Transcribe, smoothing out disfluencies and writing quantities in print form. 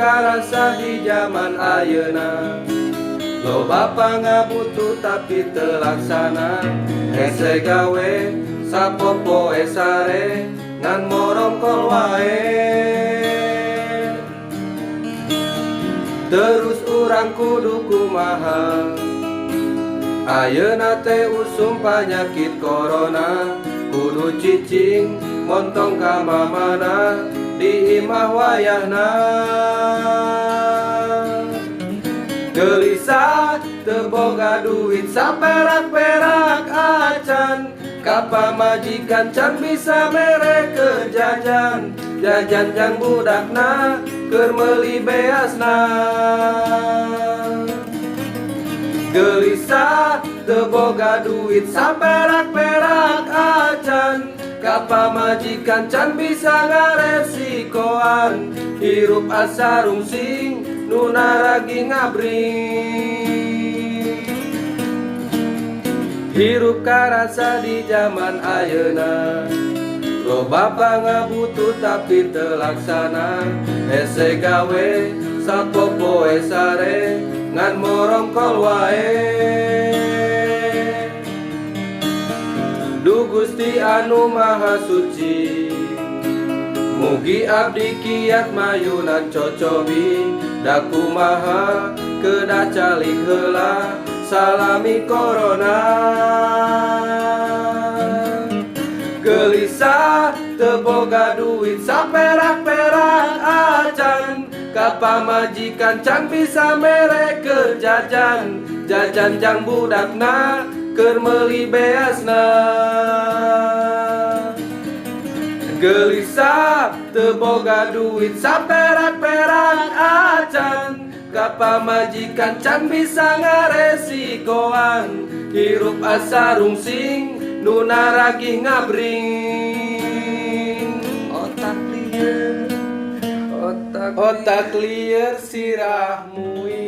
karasa di zaman ayeuna. Loba pangabutuh tapi telaksana, hese gawe sapopo esare ngan morongkol wae. Terus urang kudu kumaha, ayeuna teh usum panyakit corona. Kudu cicing montong ka mamana di imah wayahna. Gelisah teu boga duit saperak-perak acan, ka pamajikan can bisa mere ke jajan. Jajan jang budakna keur meuli beasna. Gelisah teu boga duit saperak-perak acan, ka pamajikan can bisa ngaresikoan. Hirup asa rungsing nu naragi ngabring. Hirup karasa di zaman ayeuna. Loba pangabutuh tapi telaksana, hese gawe sapopo esare ngan morongkol wae. Du Gusti anu maha suci, mugi abdi kiat mayunan cocobi. Da kumaha kedah calik heula salami corona. Gelisah teu boga duit saperak-perak acan, ka pamajikan can bisa mere keur jajan. Jajan jang budakna keur meuli beasna. Gelisah teu boga duit saperak-perak acan, ka pamajikan can bisa ngaresikoan. Hirup asa rungsing nu naragi ngabring. Otak lieur sirah muing.